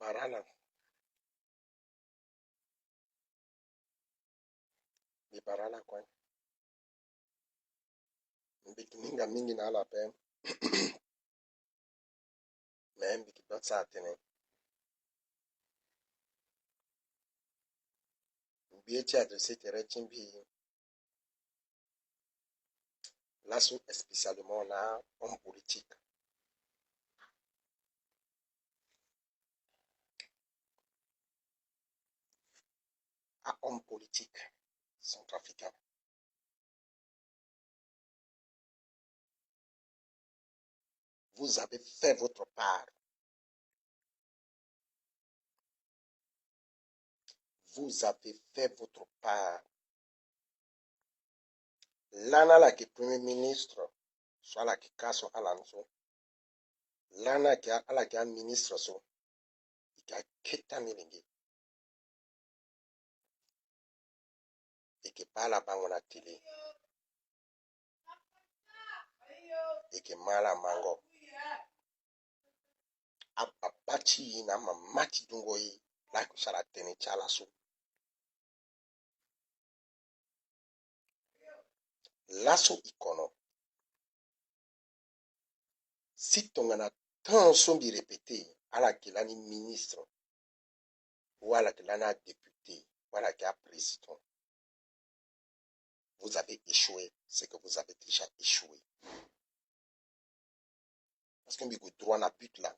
Bibarala. Bibarala kwa. Minga mingi na ala pe. Même qui peut s'atteindre. Bieti adressé tere chimbi. Là, spécialement là, homme politique. À homme politique centrafricain. Vous avez fait votre part. Vous avez fait votre part. Lana la qui premier ministre, soit la qui casse à l'anso. Lana qui a la qui a ministre so. Qui a quitté milingi. Et qui parle à la télé. Et qui mal à mango. A papachi na mamati dungo yi. La qui sera tenu chala so. Lasso ikono. Si ton a tant sombi répété, à la qu'il a ni ministre, ou à la qu'il a député, ou à la qu'il a président, vous avez échoué, c'est que vous avez déjà échoué. Parce que vous droit na but là.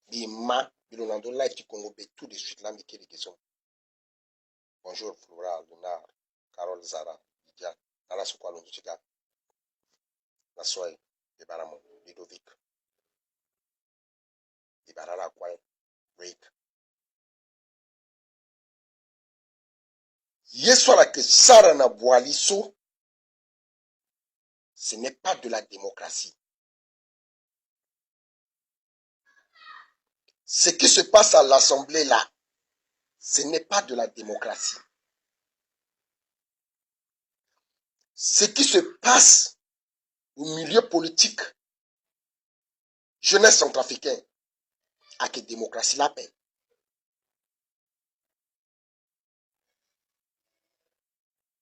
Bima, bilonando live du Congo, tout de suite là, mais quelle question. Bonjour Flora, Lunar, Carole Zara, Lydia, Nala Sokwa Londuchiga, Nasoy, Ibaramon, Ludovic, Ibarara Kwai, Break. Yeswala que Sarah na Boaliso, ce n'est pas de la démocratie. Ce qui se passe à l'Assemblée là, ce n'est pas de la démocratie. Ce qui se passe au milieu politique, jeunesse centrafricaine, à que démocratie la paix.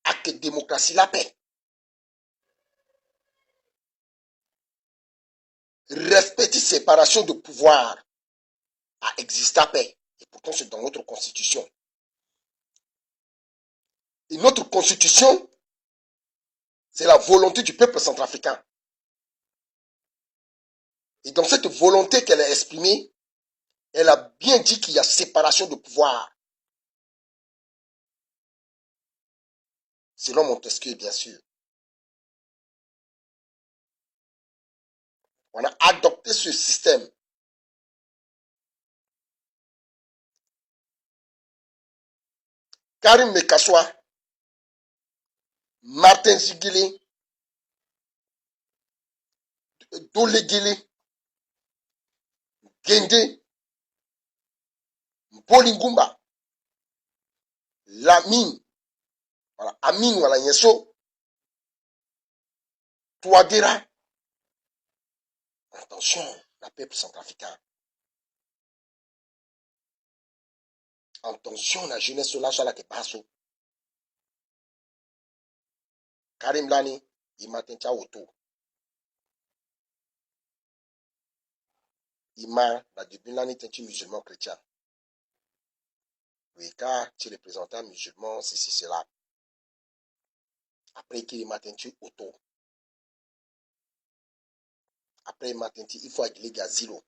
À que démocratie la paix. Respecter séparation de pouvoir à exister à paix. Et pourtant, c'est dans notre constitution. Et notre constitution, c'est la volonté du peuple centrafricain. Et dans cette volonté qu'elle a exprimée, elle a bien dit qu'il y a séparation de pouvoir. Selon Montesquieu, bien sûr. On a adopté ce système. Karim Mekassoua, Martin Zigili, Dolegili, Gende, Bolingumba, Lamine, voilà, Amin, voilà, Yeso, Touadéra. Attention, la peuple centrafricain. Attention, la jeunesse là, sur la qui passe. Karim Lani, il m'a tenu autour. Il m'a, la début l'année, tenu musulman chrétien. Oui, car tu es représentant musulman, ceci, cela. Après qu'il m'a tenu autour. Après, il m'a tenu, il faut agir gazilo.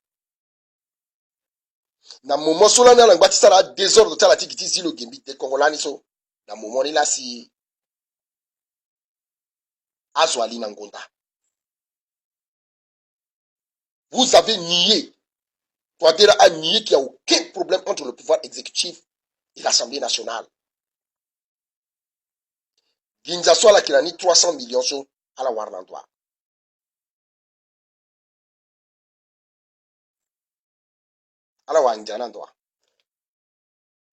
Na moment sola na langba tisala désordre tala tikiti zilo gembi te kongolani so. Na moment ni la si azwali na ngonda. Vous avez nié. Touadéra a nié qu'il n'y a aucun problème entre le pouvoir exécutif et l'Assemblée nationale. Ginza Soala qui a mis 300 millions sur à la Warnandoa. À la Wanjanandoa.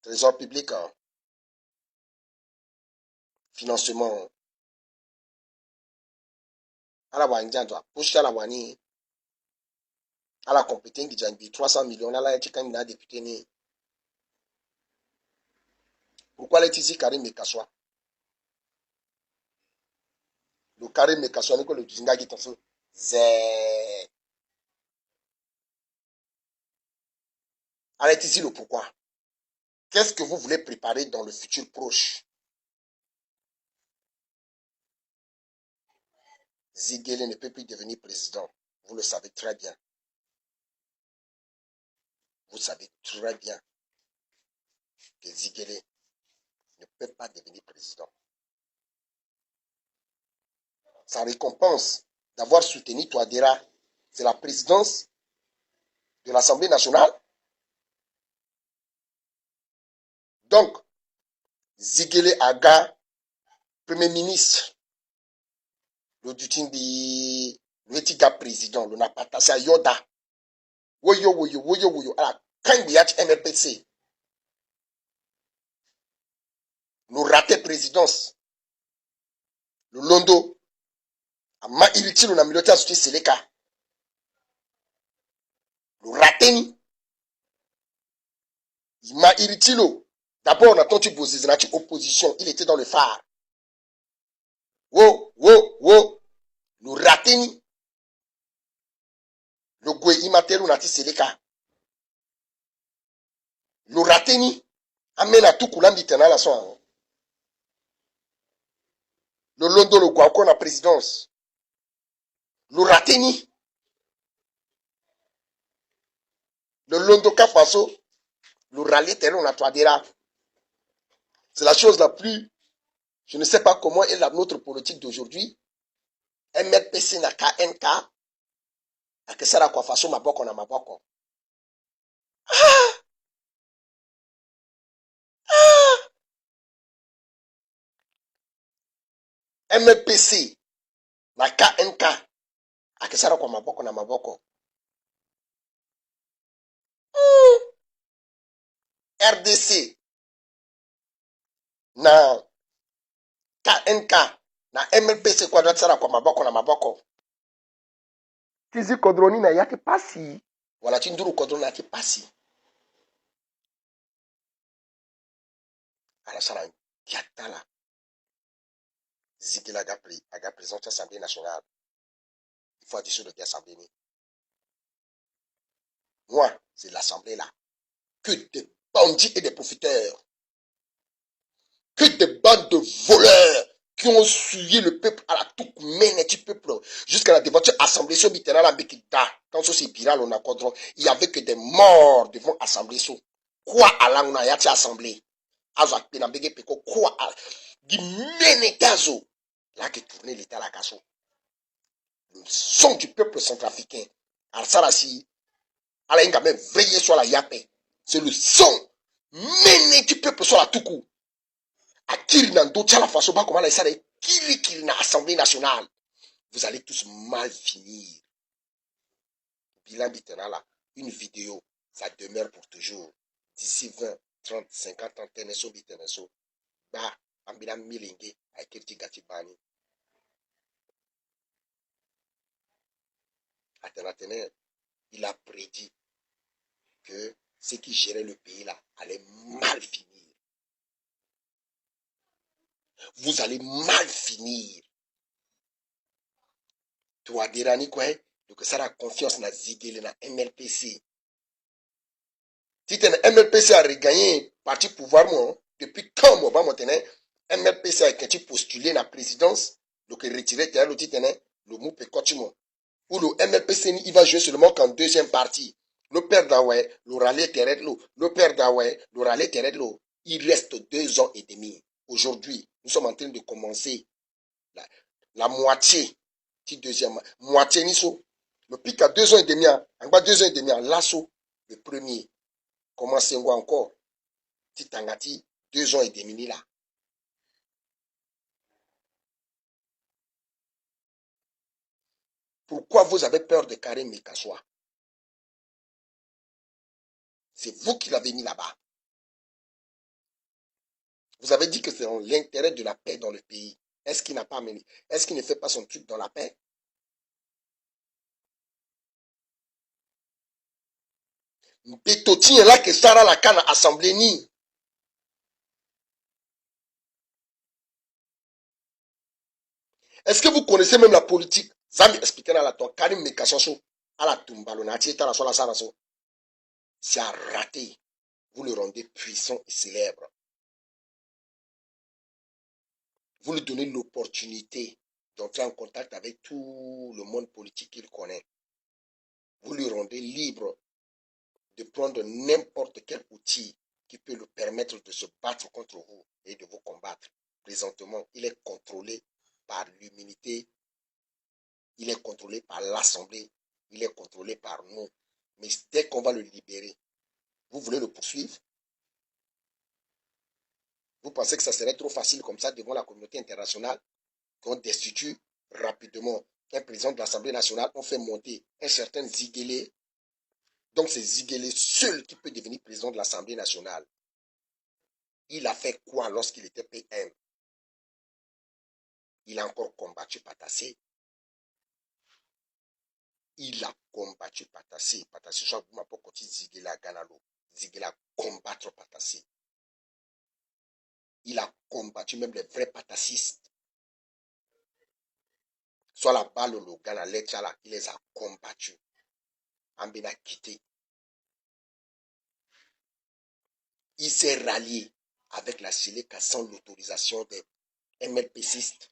Trésor public, financement. À la Wanjandoa. Push à la Wani. À la compétence, il y a 300 millions. Là, il y a un député. Pourquoi est ici Karim Mekassoua? Le Karim Mekassoua, n'est que le Dzinga qui est Zé. Arrêtez ici le pourquoi. Qu'est-ce que vous voulez préparer dans le futur proche? Ziguele ne peut plus devenir président. Vous le savez très bien. Vous savez très bien que Ziguele ne peut pas devenir président. Sa récompense d'avoir soutenu Touadéra, c'est la présidence de l'Assemblée nationale. Donc, Ziguele Aga, Premier ministre, le Dutindi, le Tiga président, le Napata, c'est Yoda. Woyo, woyo, woyo, woyo. Alors, quand il y a MRPC, nous raté présidence, le Londo, ama iriti na milota suti seleka. Le raté ni. Il m'a irrité. D'abord, on a tenté de opposition. Il était dans le phare. Wo, wo, wo. Le raté ni. Le gwe imatel ou nati seleka. Le raté ni. Amen à tout koulam bitena la son. Le Londo, le Guako, la présidence. Le raté ni. Le Londo Kafaso. Le râler terre, on a Touadéra. C'est la chose la plus. Je ne sais pas comment est notre politique d'aujourd'hui. MRPC na KNK. Akesara kwa faso maboko na maboko. MRPC na KNK. Akesara kwa maboko na maboko. RDC na KNK na MLPC kwa datsara kwa maboko na maboko. Tizi kodroni na yake pasi. Wala tinduru kodroni na yake pasi. Alasara kiatala. Ziguele aga président de l'Assemblée nationale. Il faut dissoudre l'Assemblée. Moi, c'est l'Assemblée là. Que des bandits et des profiteurs. Que des bandes de voleurs qui ont suivi le peuple à la toute mène du peuple jusqu'à la dévotion assemblée sur Bitena la Bekita. Quand c'est Biral on a contrôle, il y avait que des morts devant assemblée sur. Quoi à la on a yati assemblée. Azo pena bege peko quoi à di mène gazo. Là qui tournait l'état la casso. Le son du peuple centrafricain. Al-Sarasi. Alors il a même veillé sur la yapé. C'est le son mène du peuple sur la toukou. Akiri Nando, tient la façon pas comment ça Kiri na Assemblée nationale. Vous allez tous mal finir. Bilan Bitena là, une vidéo, ça demeure pour toujours. D'ici 20, 30, 50 ans, Teneso Biteneso. Bah, Ambila Milingue, Akirti Gatibani. Athénaténé, il a prédit que ceux qui géraient le pays là allaient mal finir. Vous allez mal finir. Toi, Derani, quoi? Donc, ça a confiance dans Ziguele, dans MLPC. Si tu MLPC a regagné parti pouvoir, moi, depuis quand, moi, maintenant, MLPC a été postulé dans la présidence, donc retiré, le titre, le mot peut continuer. Ou le MLPC, il va jouer seulement qu'en deuxième partie. Le père d'Away, le râler terrestre, le père d'Away, le râler terrestre, il reste 2 ans et demi. Aujourd'hui, nous sommes en train de commencer la moitié, deuxième, moitié nisso. Le pic à 2 ans et demi, en bas 2 ans et demi, l'assaut, le premier. Commencez encore. Titangati, 2 ans et demi là. Pourquoi vous avez peur de Karim Mekassoua? C'est vous qui l'avez mis là-bas. Vous avez dit que c'est dans l'intérêt de la paix dans le pays. Est-ce qu'il n'a pas amené? Est-ce qu'il ne fait pas son truc dans la paix? Betoti là que Sarah la canne assemblée ni. Est-ce que vous connaissez même la politique? Ça m'explique dans la toi. Karim Mekassonso à la Tumbalonati à la sola saraso. C'est à rater. Vous le rendez puissant et célèbre. Vous lui donnez l'opportunité d'entrer en contact avec tout le monde politique qu'il connaît. Vous lui rendez libre de prendre n'importe quel outil qui peut lui permettre de se battre contre vous et de vous combattre. Présentement, il est contrôlé par l'humilité, il est contrôlé par l'Assemblée, il est contrôlé par nous. Mais dès qu'on va le libérer, vous voulez le poursuivre? Vous pensez que ça serait trop facile comme ça devant la communauté internationale qu'on destitue rapidement un président de l'Assemblée nationale, on fait monter un certain Ziguélé. Donc c'est Ziguélé seul qui peut devenir président de l'Assemblée nationale. Il a fait quoi lorsqu'il était PM? Il a encore combattu Patassé. Il a combattu Patassé. Patassé, je ne sais pas si Ziguélé a gagné. Ziguélé a combattu Patassé. Il a combattu même les vrais patassistes. Soit la balle, le Ghana, il les a combattus. Ambé a quitté. Il s'est rallié avec la Séléka sans l'autorisation des MLPcistes.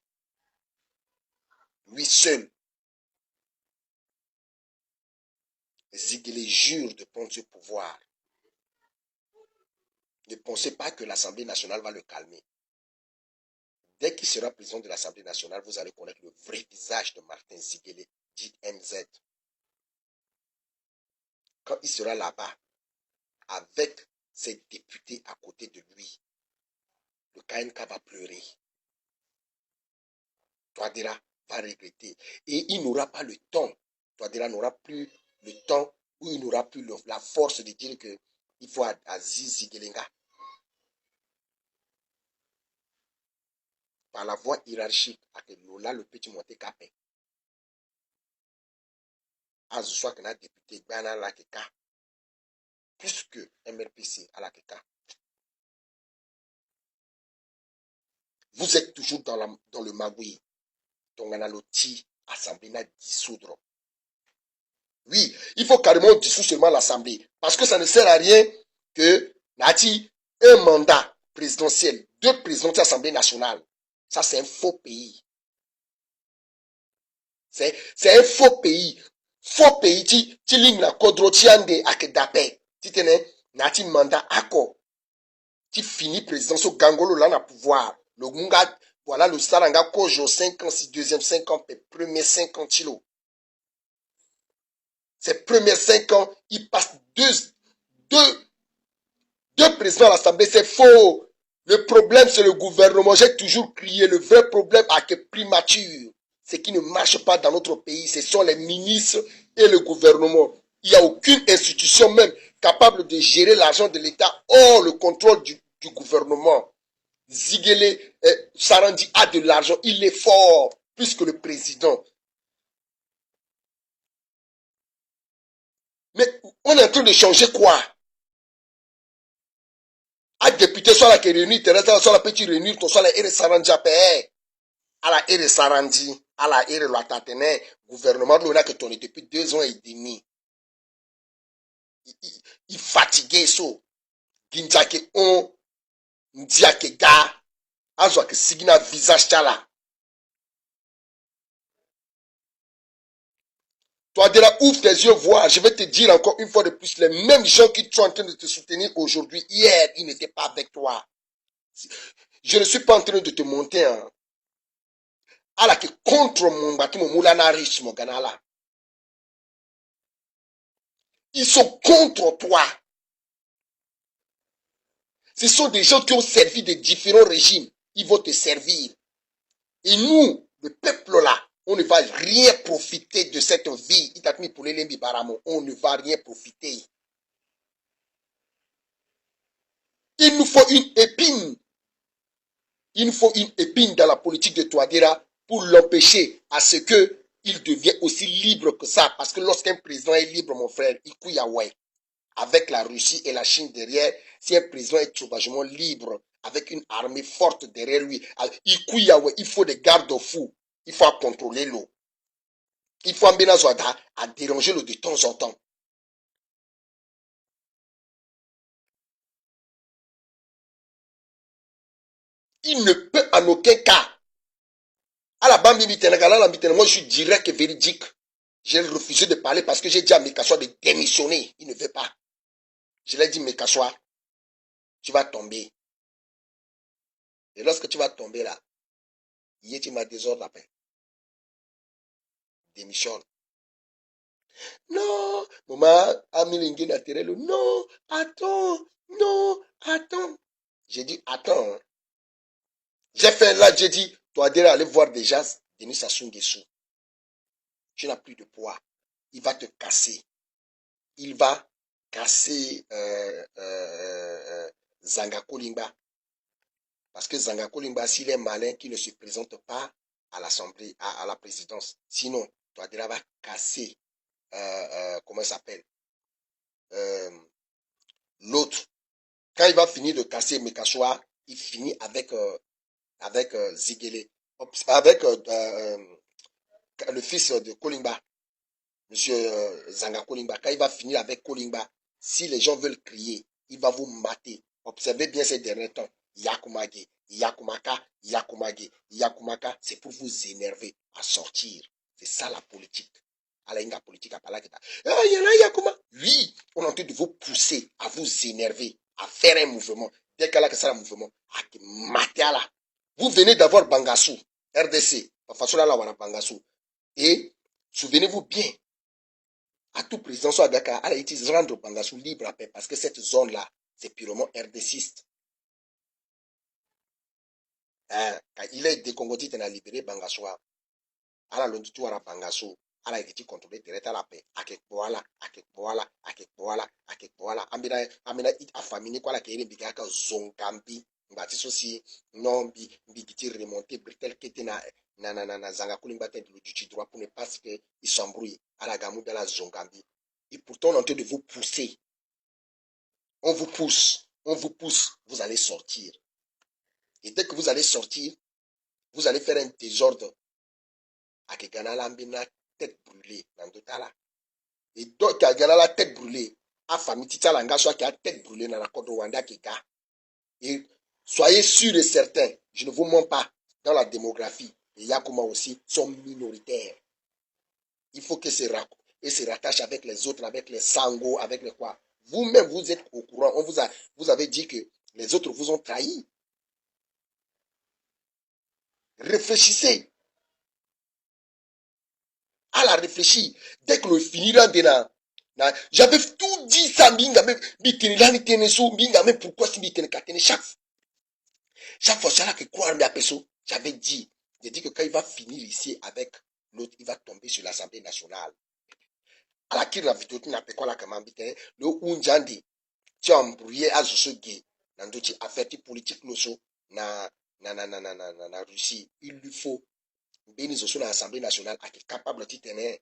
Lui seul. Ziguélé jure de prendre ce pouvoir. Ne pensez pas que l'Assemblée nationale va le calmer. Dès qu'il sera président de l'Assemblée nationale, vous allez connaître le vrai visage de Martin Ziguélé, dit MZ. Quand il sera là-bas, avec ses députés à côté de lui, le KNK va pleurer. Touadéra va regretter. Et il n'aura pas le temps. Touadéra n'aura plus le temps ou il n'aura plus la force de dire qu'il faut Aziz Ziguélenga. Par la voie hiérarchique, là, le petit monté capé. Azuswa que n'a député, Gana la Keka. Plus que MRPC à la Keka. Vous êtes toujours dans le magouille. Donc, on a l'outil, assemblée n'a dissoudre. Oui, il faut carrément dissoudre seulement l'assemblée. Parce que ça ne sert à rien que Nati un mandat présidentiel, 2 présidents de l'Assemblée nationale. Ça, c'est un faux pays. C'est un faux pays. Faux pays, tu lignes la Kodrotiande avec Dapé. Tu tenais, Nati mandat accord. Tu finis président sur Gangolo là, na pouvoir. Le Munga, voilà le Saranga Kojo, 5 ans, si deuxième 5 ans, premier 50 kilos. Ces premiers 5 ans, il passe deux présidents à l'Assemblée, c'est faux. Le problème, c'est le gouvernement. J'ai toujours crié, le vrai problème à que primature. Ce qui ne marche pas dans notre pays, ce sont les ministres et le gouvernement. Il n'y a aucune institution même capable de gérer l'argent de l'État hors le contrôle du gouvernement. Ziguélé, Sarandi a de l'argent, il est fort, plus que le président. Mais on est en train de changer quoi? A député soit la qui réunit, soit la petite réunir, soit la ere Sarandi à payer. À la ere Sarandi, à la ere Loatatene, gouvernement, nous n'a que tourné depuis 2 ans et demi. Il fatigué, so. Ginjake on, Ndiake ga, azwa que signa visage chala. Toi, déjà, ouvre tes yeux, voir. Je vais te dire encore une fois de plus, les mêmes gens qui sont en train de te soutenir aujourd'hui, hier, ils n'étaient pas avec toi. Je ne suis pas en train de te monter, hein. Alors que contre mon bâtiment, moulana riche, mon ganala. Ils sont contre toi. Ce sont des gens qui ont servi de différents régimes. Ils vont te servir. Et nous, le peuple là, on ne va rien profiter de cette vie. On ne va rien profiter. Il nous faut une épine. Il nous faut une épine dans la politique de Touadéra pour l'empêcher à ce qu'il devienne aussi libre que ça. Parce que lorsqu'un président est libre, mon frère, il couille à ouais. avec la Russie et la Chine derrière, si un président est sauvagement libre, avec une armée forte derrière lui, il faut des garde-fous, il faut contrôler l'eau. Il faut amener à déranger l'eau de temps en temps. Il ne peut en aucun cas. À la bande moi je suis direct et véridique. J'ai refusé de parler parce que j'ai dit à Mekassoa de démissionner. Il ne veut pas. Je lui ai dit, Mekassoa, tu vas tomber. Et lorsque tu vas tomber là, tu m'as désordre après. Démissionne. Non, maman, Amilingé naturel. Non, attends, non, attends. J'ai dit, attends. J'ai fait là, j'ai dit, toi, aller voir déjà Denis Sassou Nguesso. Tu n'as plus de poids. Il va te casser. Il va casser Zanga Kolimba. Parce que Zanga Kolimba, s'il est malin, qu'il ne se présente pas à l'Assemblée, à la présidence. Sinon, Touadéra va casser, comment il s'appelle, l'autre. Quand il va finir de casser Mekassoa, il finit avec, Zigele, avec le fils de Kolimba, monsieur Zanga Kolimba. Quand il va finir avec Kolimba, si les gens veulent crier, il va vous mater. Observez bien ces derniers temps. Yakumage, Yakumaka, Yakumage, Yakumaka, c'est pour vous énerver à sortir. C'est ça la politique. La politique à parler. Oui, on est en train de vous pousser à vous énerver, à faire un mouvement. Dès qu'elle a que ça, un mouvement, à mater là. Vous venez d'avoir Bangassou, RDC, de façon là, on a Bangassou. Et souvenez-vous bien, à tout président soit Dakar, à la rendre Bangassou libre à paix, parce que cette zone-là, c'est purement RDCiste. Quand il est décongoti, il a libéré Bangassou. À la longitud, à la Bangassou, à la été contrôlé, il est à la paix. À Kekboala, à Kekboala, à Kekboala, à Kekboala. Amina, il a faminé quoi la Kéri, Bigaka, Zongambi, Baptiste aussi, non, Bigiti remonté, Britel, qui était na Zanga Kulimba, du droit pour ne pas qu'ils s'embrouillent à la Gamou de la Zongambi. Et pourtant, on est en train de vous pousser. On vous pousse, vous allez sortir. Et dès que vous allez sortir, vous allez faire un désordre. À Kegana Lambina, tête brûlée, dans Dotala. Et donc, à Gana la tête brûlée, à famille Tita Langa, soit qui a tête brûlée dans la côte de Rwanda, Kega. Et soyez sûrs et certains, je ne vous mens pas, dans la démographie, les Yakuma aussi sont minoritaires. Il faut que se rattachent avec les autres, avec les Sango, avec les quoi. Vous-même, vous êtes au courant. Vous avez dit que les autres vous ont trahi. Réfléchissez. À la réfléchir. Dès que l'on finira de j'avais tout dit ça, pourquoi si chaque fois, que croire j'avais dit, j'ai dit que quand il va finir ici avec l'autre, il va tomber sur l'Assemblée nationale. À la qui la vidéo, tu n'as pas quoi la commande, le Unjandi, tu as embrouillé à Zosogi, dans d'autres affaires politiques, na Russie, il lui faut, bénis sur l'Assemblée nationale, à qui est capable de tenir,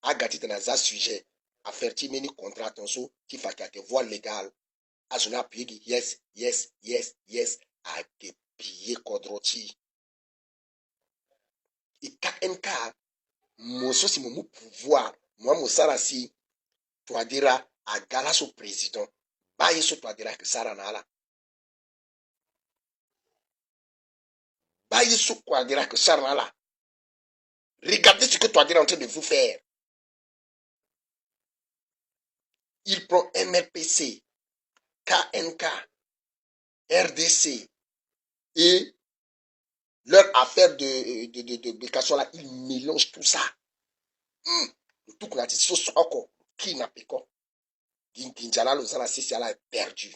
à gâter dans un sujet, à faire un contrat, qui fait qu'à te voix légale, à son appui, yes, à te payer Kodroti. Et KNK, moi, si mon pouvoir, moi, mon sarasi, toi dira, à galas au président, bah, il se toi dira que ça là. Bah, il se toi dira que ça là. Regardez ce que toi dira en train de vous faire. Il prend MRPC, KNK, RDC et leur affaire de Bécasson là, ils mélangent tout ça. Le tout qu'on a dit, c'est encore qui n'a pas quoi. Ginjala, le Zala, c'est là est perdu.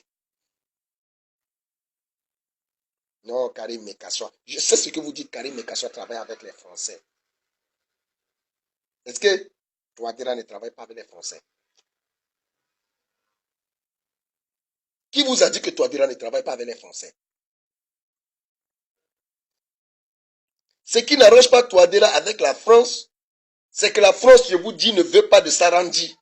Non, Karim Mekassoa. Je sais ce que vous dites, Karim Mekassoa travaille avec les Français. Est-ce que Touadéra ne travaille pas avec les Français? Qui vous a dit que Touadéra ne travaille pas avec les Français? Ce qui n'arrange pas Touadéra avec la France, c'est que la France, je vous dis, ne veut pas de Sarandi.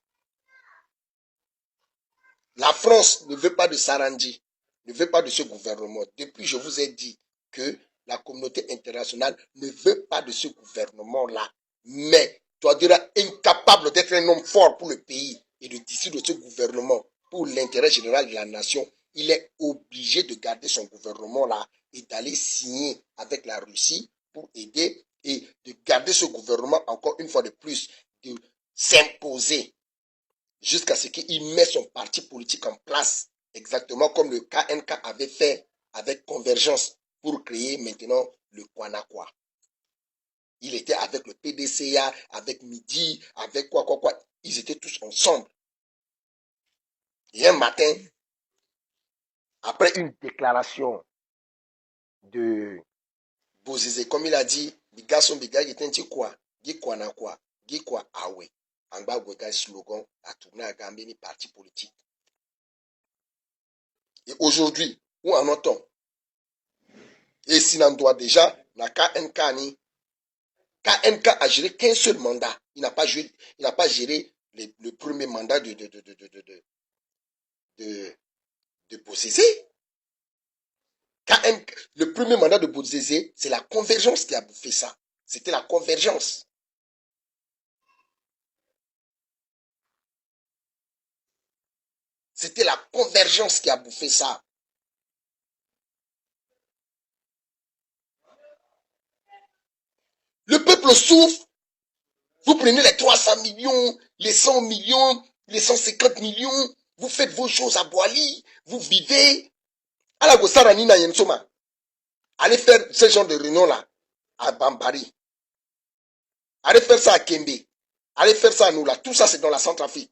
La France ne veut pas de Sarandi, ne veut pas de ce gouvernement. Depuis, je vous ai dit que la communauté internationale ne veut pas de ce gouvernement-là. Mais Touadéra, incapable d'être un homme fort pour le pays et de dissoudre ce gouvernement pour l'intérêt général de la nation, il est obligé de garder son gouvernement-là et d'aller signer avec la Russie pour aider et de garder ce gouvernement encore une fois de plus, de s'imposer jusqu'à ce qu'il mette son parti politique en place, exactement comme le KNK avait fait avec Convergence pour créer maintenant le Kwanakwa. Il était avec le PDCA, avec Midi, avec quoi. Ils étaient tous ensemble. Et un matin, après une déclaration de Bozizé, comme il a dit, Bigason Biga, il était quoi? Gi Kwanakwa, Gi Kwa Awe. En bas, il slogan à tourner à Gambie, ni parti politique. Et aujourd'hui, où en est-on? Et s'il en doit déjà, la KNK a géré qu'un seul mandat. Il n'a pas géré le premier mandat de Bozizé. Le premier mandat de Bozizé, c'est la convergence qui a bouffé ça. C'était la convergence. C'était la convergence qui a bouffé ça. Le peuple souffre. Vous prenez les 300 millions, les 100 millions, les 150 millions. Vous faites vos choses à Boali. Vous vivez. Allez faire ce genre de réunion-là à Bambari. Allez faire ça à Kembe. Allez faire ça à Noula. Tout ça, c'est dans la Centrafrique.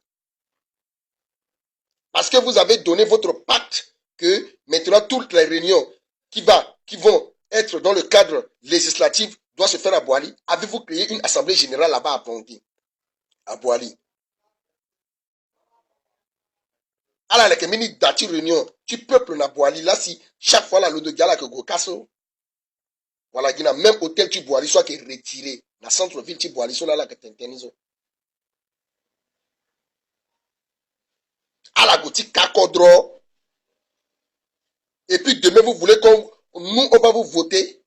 Parce que vous avez donné votre pacte que maintenant toutes les réunions qui vont être dans le cadre législatif doivent se faire à Boali. Avez-vous créé une assemblée générale là-bas à Bongi, à Boali? Alors, les minutes d'atti réunion, tu peuple na Boali là, si chaque fois là, le de gala que go kasso, voilà, il y a même hôtel tu Boali soit qui est retiré. Dans le centre-ville, tu Boali soit là que t'inteniso. À la goutte, kakodro. Et puis demain, vous voulez qu'on, nous, on va vous voter.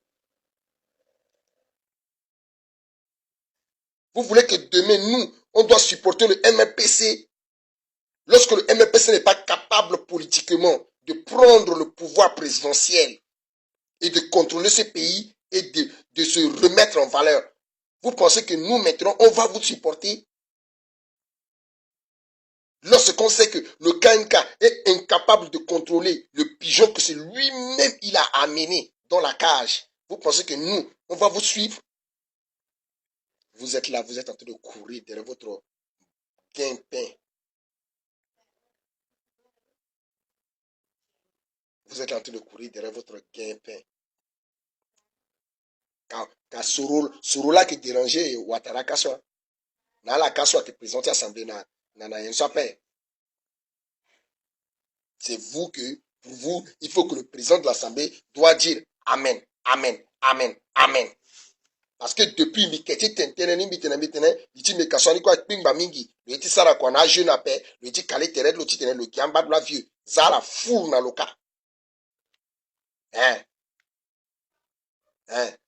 Vous voulez que demain, nous, on doit supporter le MRPC. Lorsque le MRPC n'est pas capable politiquement de prendre le pouvoir présidentiel et de contrôler ce pays et de se remettre en valeur, vous pensez que nous, maintenant, on va vous supporter? Lorsqu'on sait que le KNK est incapable de contrôler le pigeon que c'est lui-même il a amené dans la cage, vous pensez que nous, on va vous suivre? Vous êtes là, vous êtes en train de courir derrière votre gain-pain. Vous êtes en train de courir derrière votre gain-pain. Quand Sorola qui dérangeait Ouattara Kassoa, Nala Kassoa qui présentait l'Assemblée, Nana Yensoapé. C'est vous que, pour vous, il faut que le président de l'Assemblée doit dire Amen, Amen, Amen, Amen. Parce que depuis Miketi Tentene, il dit Mekaswani quoi, Pingba Mingi, le dit Sara quoi, na jeune appel, le dit Kale Tere, le dit le Kiamba de la vieux, Zara foule na loka.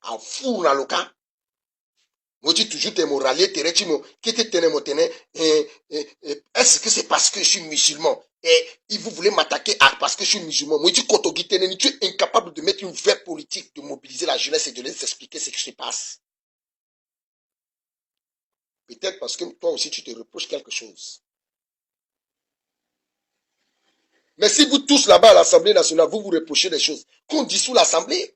A foule na loka. Moi, tu toujours t'es moralier, t'es retimo, qui te tenait mon tenait, est-ce que c'est parce que je suis musulman? Et vous voulez m'attaquer parce que je suis musulman? Moi, tu es incapable de mettre une vraie politique, de mobiliser la jeunesse et de les expliquer ce qui se passe. Peut-être parce que toi aussi, tu te reproches quelque chose. Mais si vous tous là-bas à l'Assemblée nationale, vous vous reprochez des choses, qu'on dissout l'Assemblée,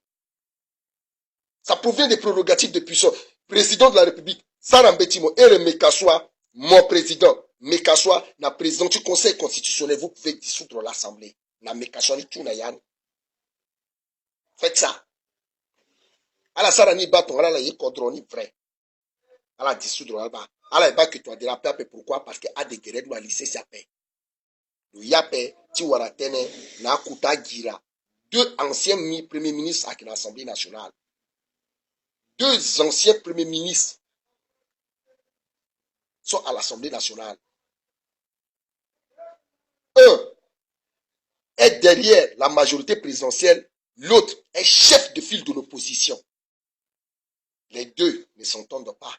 ça provient des prérogatives de puissance. Président de la République, Sarambetimo et le Mekassoa, mon président, Mekassoa, na président du Conseil constitutionnel, vous pouvez dissoudre l'Assemblée. Na Mekassoa ni Tunayan. Faites ça. À la Sarani Baton, à la Yekodroni vrai. À la dissoudre là-bas. À la Eba que tu as de la paix, pourquoi? Parce qu'il y a des guerriers à lycée, ça paix. Le Yapé, Tiwaratene, Nakuta Gira. Deux anciens premiers ministres à l'Assemblée nationale. Deux anciens premiers ministres sont à l'Assemblée nationale. est derrière la majorité présidentielle, l'autre est chef de file de l'opposition. Les deux ne s'entendent pas.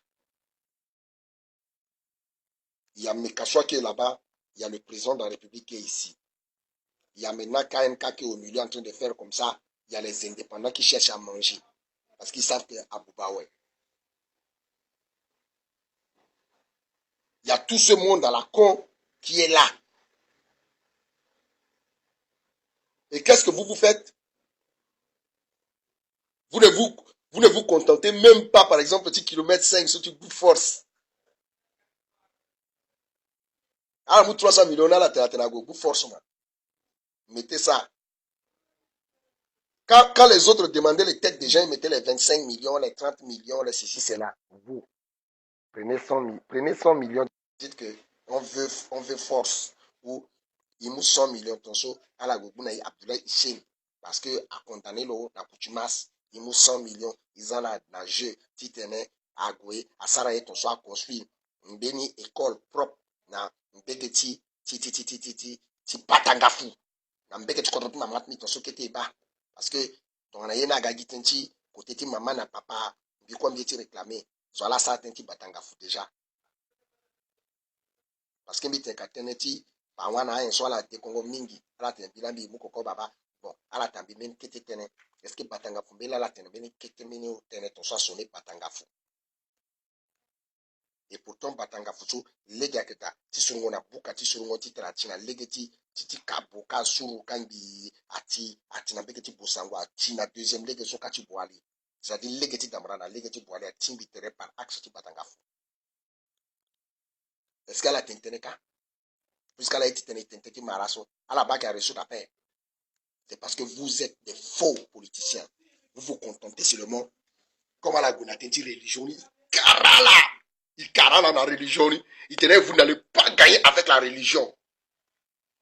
Il y a Mekassoua qui est là-bas, il y a le président de la République qui est ici. Il y a maintenant KMK qui est au milieu en train de faire comme ça. Il y a les indépendants qui cherchent à manger. Parce qu'ils savent que Abouba, ouais. Il y a tout ce monde à la con qui est là. Et qu'est-ce que vous faites? Vous ne vous contentez même pas, par exemple, petit kilomètre 5 sur du bout de force. Ah, vous 300 millions là, la bout de force, man. Mettez ça. Quand les autres demandaient les têtes des gens, ils mettaient les 25 millions, les 30 millions, les ceci, c'est là. Vous, prenez 100 millions, dites que on veut force. Ou il nous 100 millions, tonso, à la gogouna, Abdoulaye Hichem. Parce que, à condamner l'eau, la coutumasse, il nous 100 millions, ils en ont dans le jeu, titene, à Goué, à Saraye, tonso, à construire une béni école propre, na, une begeti, ti patangafu. Na mbegeti contre ma matmi, tonso, qui était bas. Parce que, ton ayena gagi tenti, côté ti maman na papa, biko mbieti réclamé, voilà ça tenti batangafu déjà. Parce que mbite kateneti, pa wana ayen so ala te kongo mingi, ala te bilambi mukoko baba, bon, ala tambi men kete tene, est-ce que batangafu mbela ala tene beni kete meni ou tene ton so sonné batangafu. Et pourtant batangafu so, lega keta, ti surungo na buka, ti surungo ti tratina, legeti, ti kaboka suru kangi, ati na beketi bosango, ati na deuxième lege so kati boali. C'est-à-dire legeti damrana, legeti boali, ati mbitere par axe ti batangafu. Est-ce qu'elle a tentene ka? Puisqu'elle a été tenue marasso, à la base qui a reçu la paix. C'est parce que vous êtes des faux politiciens. Vous vous contentez seulement, comme à la Gonatenti religion, il carala dans la religion, il tenait, vous n'allez pas gagner avec la religion.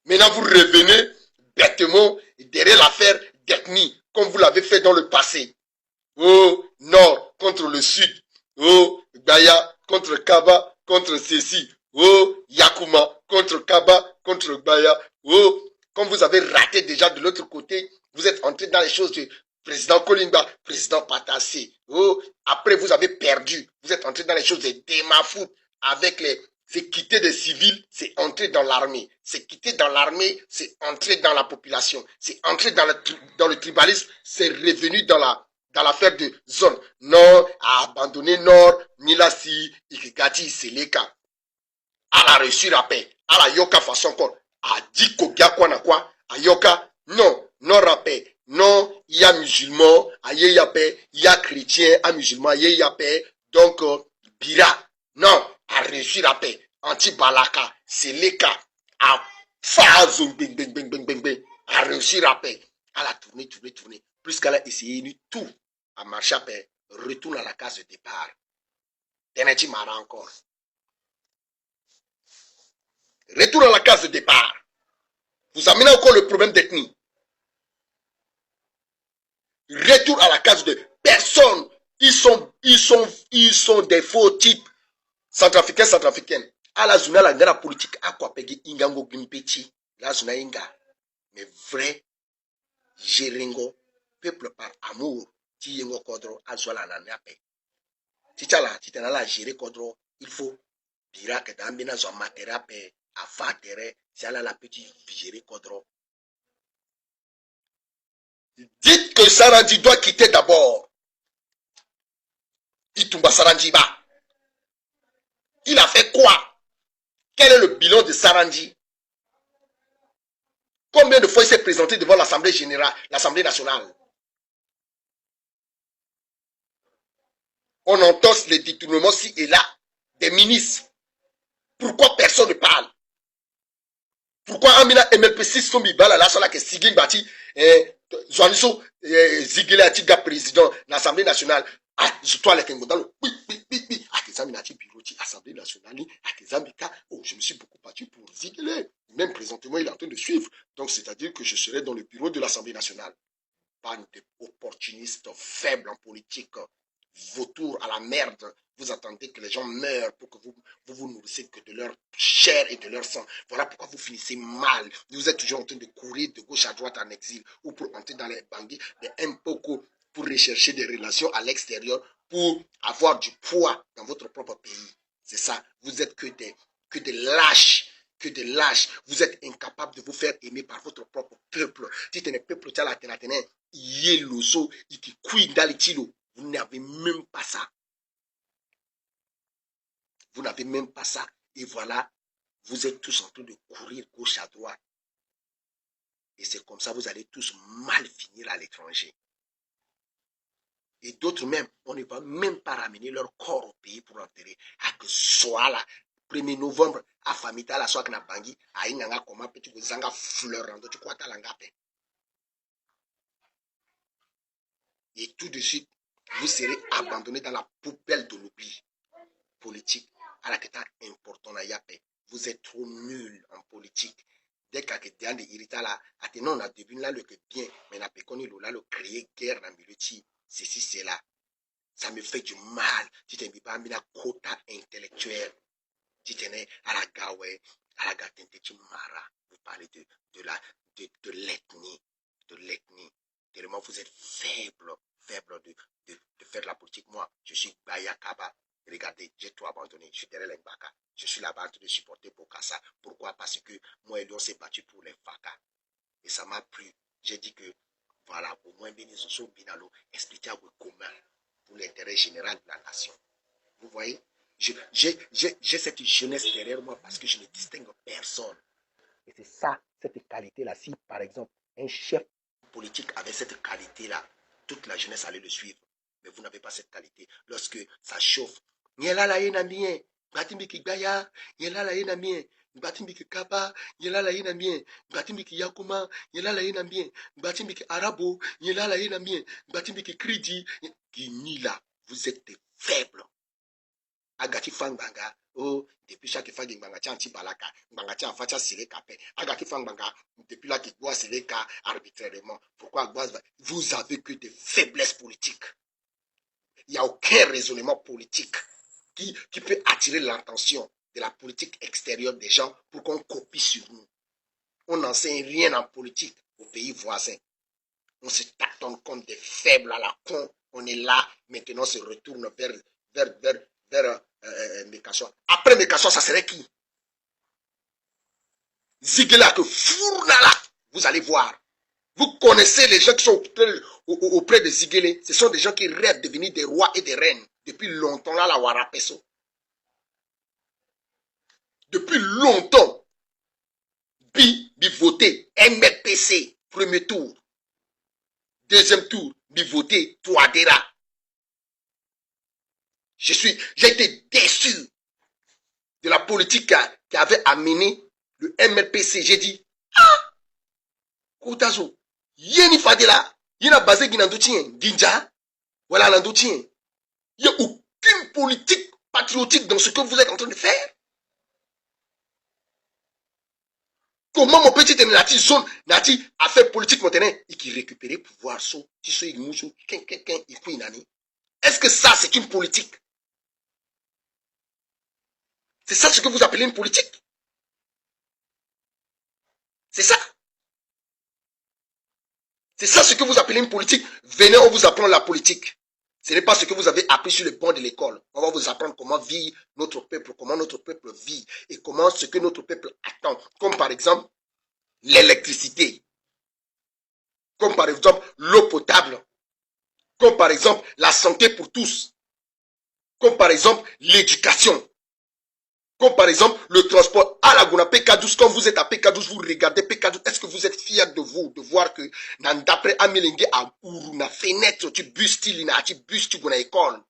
Maintenant, vous revenez bêtement derrière l'affaire d'ethnie, comme vous l'avez fait dans le passé. Oh, nord contre le sud. Oh, Gbaya contre Kaba, contre ceci. Oh, Yakuma contre Kaba, contre Gbaya. Oh, comme vous avez raté déjà de l'autre côté, vous êtes entré dans les choses du président Kolimba, président Patassé. Oh, après vous avez perdu. Vous êtes entré dans les choses des Démafou avec les... C'est quitter des civils, c'est entrer dans l'armée. C'est quitter dans l'armée, c'est entrer dans la population. C'est entrer dans le tribalisme, c'est revenu dans l'affaire de zone. Nord a abandonné Nord, Milasi, Ikikati, Seleka. Elle a reçu la paix. Elle a yoka façon encore. A dit Kogia quoi na quoi. A yoka, non, non la paix. Non, il y a musulman, il y a paix. Il y a chrétien, un musulman, il y a paix. Donc, Bira, non, a reçu la paix. Anti-Balaka, Seleka, a Fazon, bing, bing, bing, bing, bing, bing. A reçu la paix. Elle a tourné. Plus qu'elle a essayé de tout à marcher à paix, retourne à la case de départ. Teneti Mara encore. Retourne à la case de départ. Vous amenez encore le problème d'ethnie. Retour à la case de personne. Ils sont des faux types. Centrafricaines. À la zona, la guerre politique, à quoi payer Ingango Gimpeti. La zona Inga. Mais vrai, Jéringo, peuple par amour, Tiyengo Kodro, Azola Nanape. Titala, la gérer Kodro, il faut. Bira que d'ambina zon materape, à fatere, c'est là la petite gérer Kodro. Dites que Sarandi doit quitter d'abord. Itumba Sarandiba. Il a fait quoi? Quel est le bilan de Sarandi? Combien de fois il s'est présenté devant l'Assemblée générale, l'Assemblée nationale? On entend les détournements ci et là des ministres. Pourquoi personne ne parle? Pourquoi Amina MLP6 sont bibala là, là que Sigil Bati, Zouaniso, Zigile Atiga président de l'Assemblée nationale, ah, je dois les Kengodalo, oui, Akezami bureau de l'Assemblée nationale, Akezamika, oh, je me suis beaucoup battu pour Zigile. Même présentement, il est en train de suivre. Donc, c'est-à-dire que je serai dans le bureau de l'Assemblée nationale. Bande d'opportunistes faibles en politique. vautours à la merde. Vous attendez que les gens meurent pour que vous nourrissez que de leur chair et de leur sang. Voilà pourquoi vous finissez mal. Vous êtes toujours en train de courir de gauche à droite en exil ou pour entrer dans les banquets de Mpoko pour rechercher des relations à l'extérieur pour avoir du poids dans votre propre pays. C'est ça. Vous êtes que des lâches. Que des lâches. Vous êtes incapables de vous faire aimer par votre propre peuple. Si tu es un peuple, tu as la ténatène, yéloso, qui couille dans les tilos. Vous n'avez même pas ça. Vous n'avez même pas ça. Et voilà, vous êtes tous en train de courir gauche à droite. Et c'est comme ça, vous allez tous mal finir à l'étranger. Et d'autres même, on ne va même pas ramener leur corps au pays pour l'enterrer. À que soit là, 1er novembre, à Famita, la soie que na bangi, à Inanga, comment petit que zanga fleurando, tu crois, t'as. Et tout de suite, vous serez abandonné dans la poubelle de l'oubli politique. À la tête important à Yapé. Vous êtes trop nul en politique. Dès qu'il y a des irritants là, on a devenu là le que bien, mais on a péconné le créer guerre dans le milieu, ceci, c'est là. Ça me fait du mal. Tu t'es mis pas mis la quota intellectuelle. Tu t'es à la gawe, à la gatente, tu mara. Vous parlez de l'ethnie, de l'ethnie. Tellement vous êtes faible de faire de la politique. Moi, je suis Bayakaba. Regardez, j'ai tout abandonné. Je suis derrière les Mbaka. Je suis là-bas en train de supporter Bokassa. Pourquoi? Parce que moi et lui, on s'est battu pour les Faka. Et ça m'a plu. J'ai dit que, voilà, au moins, Benizoso Binalo, expliquer à vous commun pour l'intérêt général de la nation. Vous voyez? J'ai cette jeunesse derrière moi parce que je ne distingue personne. Et c'est ça, cette qualité-là. Si, par exemple, un chef politique avait cette qualité-là, toute la jeunesse allait le suivre. Mais vous n'avez pas cette qualité. Lorsque ça chauffe, Nyela la yena mien, Batimbiki Gaya, Nyela la yena mien, Batimbiki Kaba, Nyela la yena mien, Batimbiki Yakuma, Nyela la yena mien, Batimbiki Arabo, Nyela la yena mien, Batimbiki Kridi, Guinila, vous êtes des faibles. Agati Fangbanga, oh, depuis chaque fois que Mbanga tient Balaka, Mbanga tient Facha Sireka Pe, Agati Fangbanga, depuis là qu'il doit Sireka arbitrairement. Pourquoi vous avez que des faiblesses politiques? Il n'y a aucun raisonnement politique qui peut attirer l'attention de la politique extérieure des gens pour qu'on copie sur nous. On n'enseigne rien en politique aux pays voisins. On se tâtonne comme des faibles à la con. On est là, maintenant on se retourne vers Mekassoa. Après Mekassoa, ça serait qui? Ziguela que Fournala, vous allez voir. Vous connaissez les gens qui sont auprès de Ziguele. Ce sont des gens qui rêvent de devenir des rois et des reines. Depuis longtemps, là, la Warapeso. Depuis longtemps. Bi voté. MRPC, premier tour. Deuxième tour, bi voté. Touadéra. J'ai été déçu de la politique qui avait amené le MRPC. J'ai dit, ah, Koutazo, Yeni Fadela, Yena basé Ginandotien, Ginja, voilà l'Andotien. Il n'y a aucune politique patriotique dans ce que vous êtes en train de faire. Comment mon petit Nati zone, Nati a fait politique maintenant et qui récupérait pouvoir so, qui soit mouchou, est-ce que ça c'est une politique? C'est ça ce que vous appelez une politique? C'est ça? C'est ça ce que vous appelez une politique? Venez, on vous apprend la politique. Ce n'est pas ce que vous avez appris sur le banc de l'école. On va vous apprendre comment vit notre peuple, comment notre peuple vit et comment ce que notre peuple attend. Comme par exemple l'électricité, comme par exemple l'eau potable, comme par exemple la santé pour tous, comme par exemple l'éducation, comme par exemple le transport à la Gouna PK12. Quand vous êtes à PK12, vous regardez PK12. Est-ce que vous êtes fiers de vous, de voir que d'après Amelenge à Uruna fenêtre, tu bustes l'ina, tu bustes Gouna école.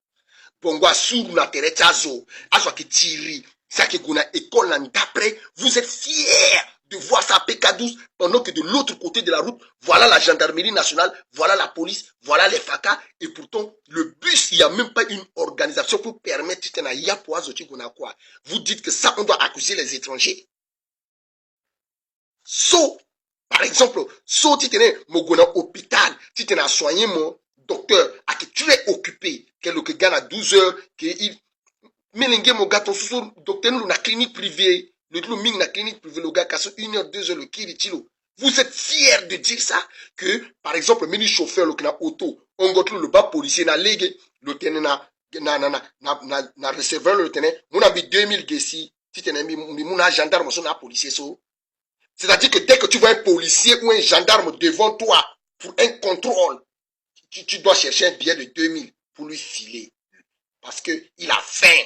Bongwa sur na teretazo, aswa ki tiri, ça qui Gouna école d'après, vous êtes fiers de voir ça à PK12 pendant que de l'autre côté de la route, voilà la gendarmerie nationale, voilà la police, voilà les FACA, et pourtant, le bus, il n'y a même pas une organisation pour permettre quoi. Vous dites que ça, on doit accuser les étrangers. So, par exemple, so, tu tenais mon hôpital, tu tenais soigné mon docteur, à que tu es occupé, que le gars à 12 heures, que il, Mélengue, mon gars, ton sous docteur, nous, la clinique privée, le ming, la clinique privée, le gars, casse 1 heure, 2 heures, le kiritilo. Vous êtes fiers de dire ça, que, par exemple, le ministre chauffeur, le auto, on gote le bas policier, na légué, le tenant, na receveur, le tenant, mon ami 2000 gessi, si tenant, mon gendarme, son policier, so. C'est-à-dire que dès que tu vois un policier ou un gendarme devant toi pour un contrôle, tu dois chercher un billet de 2000 pour lui filer. Parce qu'il a faim.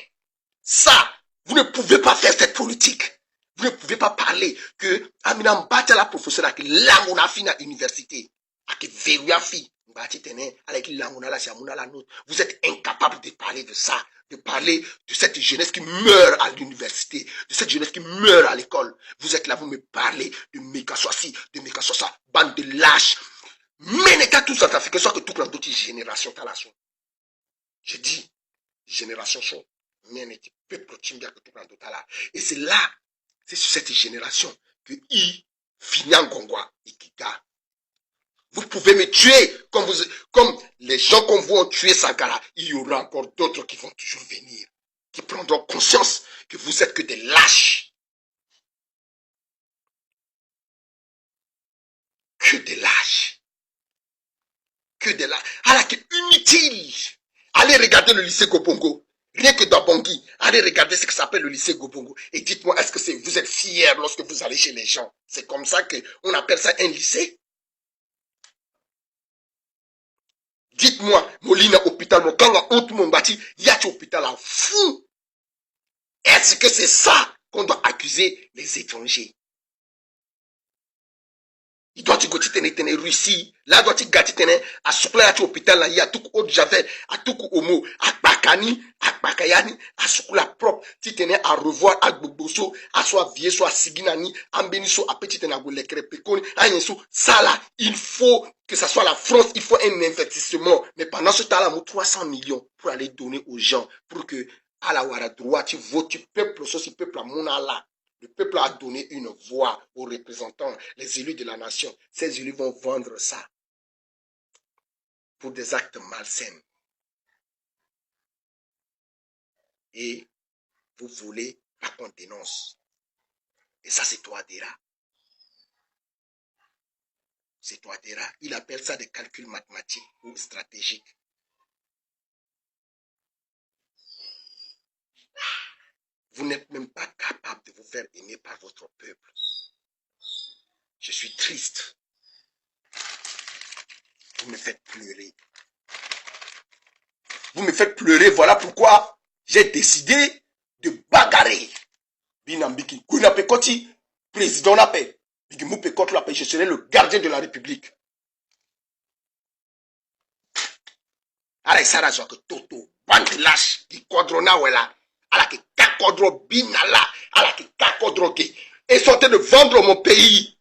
Ça, vous ne pouvez pas faire cette politique. Vous ne pouvez pas parler que Amina Mbata la professeure qui l'amona fi na université, qui verrouilla fi, Mbati tene, avec l'amona la siamona la note. Vous êtes incapable de parler de ça, de parler de cette jeunesse qui meurt à l'université, de cette jeunesse qui meurt à l'école. Vous êtes là, vous me parlez de Megasoisi, de Megasosa, bande de lâches. Mais n'est qu'à tout ça, fait que soit que toute la d'autres générations t'as la son. Je dis, génération son. Et c'est là, c'est sur cette génération que I finit en Gongwa Ikiga. Vous pouvez me tuer comme les gens qu'on vous ont tué Sankara. Il y aura encore d'autres qui vont toujours venir, qui prendront conscience que vous êtes que des lâches. Que des lâches. Que des lâches. Alors que inutile. Allez regarder le lycée Gobongo. Rien que dans Bangui, allez regarder ce que s'appelle le lycée Gobongo. Et dites-moi, est-ce que vous êtes fiers lorsque vous allez chez les gens? C'est comme ça qu'on appelle ça un lycée? Dites-moi, Molina hôpital, Mokanga, honte mon bâti, Yachi hôpital en fou. Est-ce que c'est ça qu'on doit accuser les étrangers? Il doit y gagner Russie, là doit y gagner à Soukla à hôpital là, il y a tout autre javel, à tout homo, à Bakani, à Bakayani, à Soukla propre, tu tenais à revoir à Boboso, à soit vieux, soit Siginani, à Beniso, à petit tenagou les crépéconi, à Yenso, ça là, il faut que ça soit la France, il faut un investissement. Mais pendant ce temps-là, 300 millions pour aller donner aux gens, pour que, à la Ouara droit, tu votes, tu peuple, ce peuple à Monala. Le peuple a donné une voix aux représentants, les élus de la nation. Ces élus vont vendre ça pour des actes malsains. Et vous voulez pas qu'on dénonce. Et ça, c'est Touadéra. C'est Touadéra. Il appelle ça des calculs mathématiques ou stratégiques. Vous n'êtes même pas capable de vous faire aimer par votre peuple. Je suis triste. Vous me faites pleurer. Vous me faites pleurer. Voilà pourquoi j'ai décidé de bagarrer. Binambiki. Kunapekoti, président la paix. Bigimupekot la paix. Je serai le gardien de la République. Allez, ça là, que Toto, bande lâche, qui quadrona ou là. À la qui kakodro binala, à la qui kakodro qui. Ils sont en train de vendre mon pays.